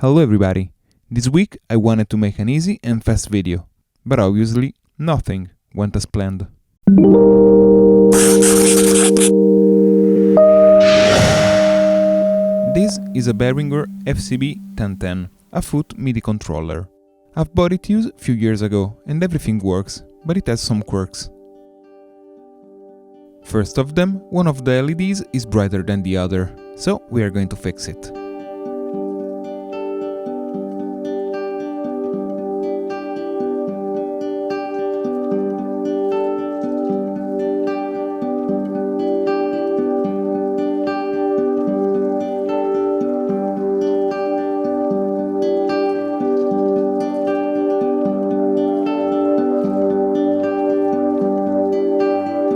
Hello everybody! This week I wanted to make an easy and fast video, but obviously nothing went as planned. This is a Behringer FCB1010, a foot MIDI controller. I've bought it used a few years ago and everything works, but it has some quirks. First of them, one of the LEDs is brighter than the other, so we are going to fix it.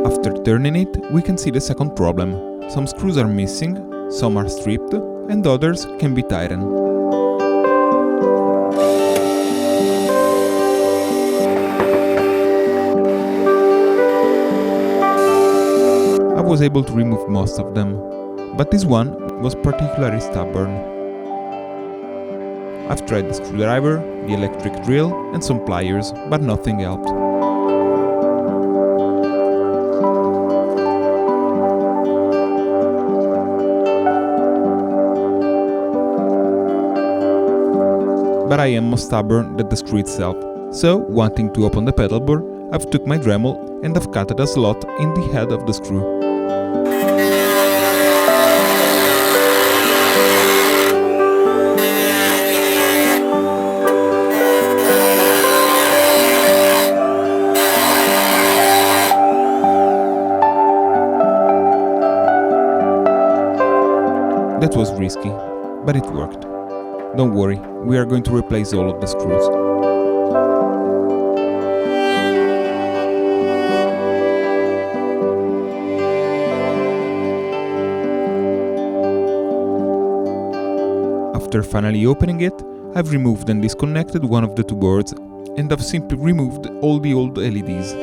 After turning it, we can see the second problem. Some screws are missing, some are stripped, and others can be tightened. I was able to remove most of them, but this one was particularly stubborn. I've tried the screwdriver, the electric drill, and some pliers, but nothing helped. But I am more stubborn than the screw itself, so wanting to open the pedal board, I've took my Dremel and I've cut a slot in the head of the screw. That was risky, but it worked. Don't worry, we are going to replace all of the screws. After finally opening it, I've removed and disconnected one of the two boards, and I've simply removed all the old LEDs.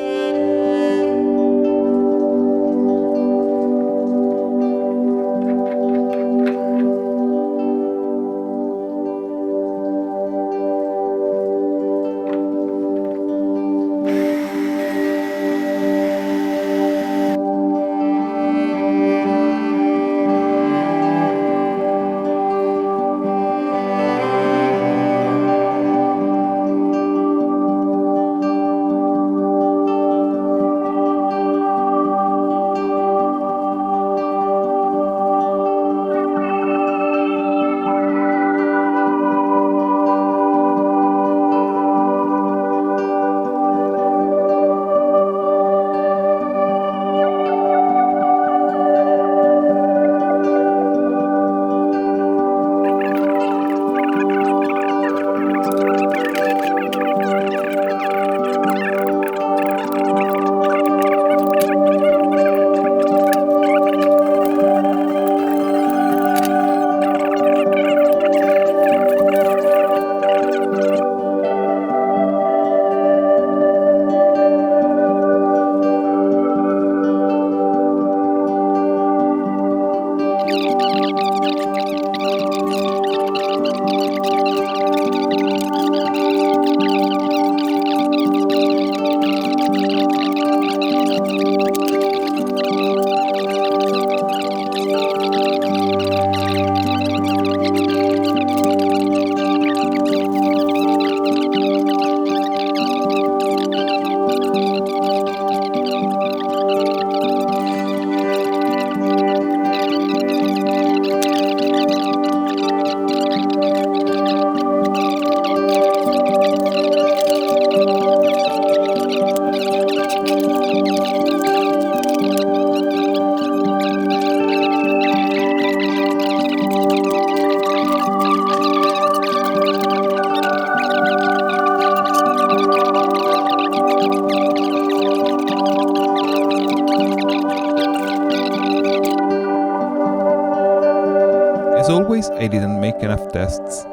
As always, I didn't make enough tests.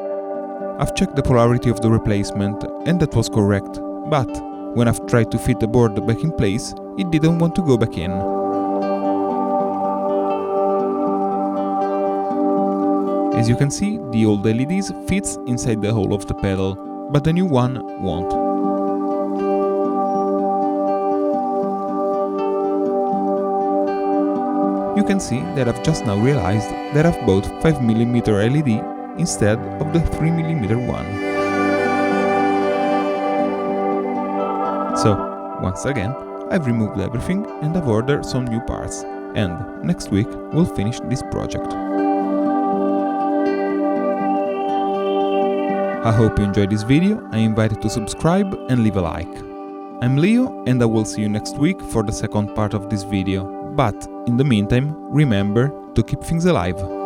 I've checked the polarity of the replacement and that was correct, but when I've tried to fit the board back in place, it didn't want to go back in. As you can see, the old LEDs fits inside the hole of the pedal, but the new one won't. You can see that I've just now realized that I've bought 5mm LED instead of the 3mm one. So, once again, I've removed everything and I've ordered some new parts, and next week we'll finish this project. I hope you enjoyed this video. I invite you to subscribe and leave a like. I'm Leo and I will see you next week for the second part of this video, but in the meantime, remember to keep things alive.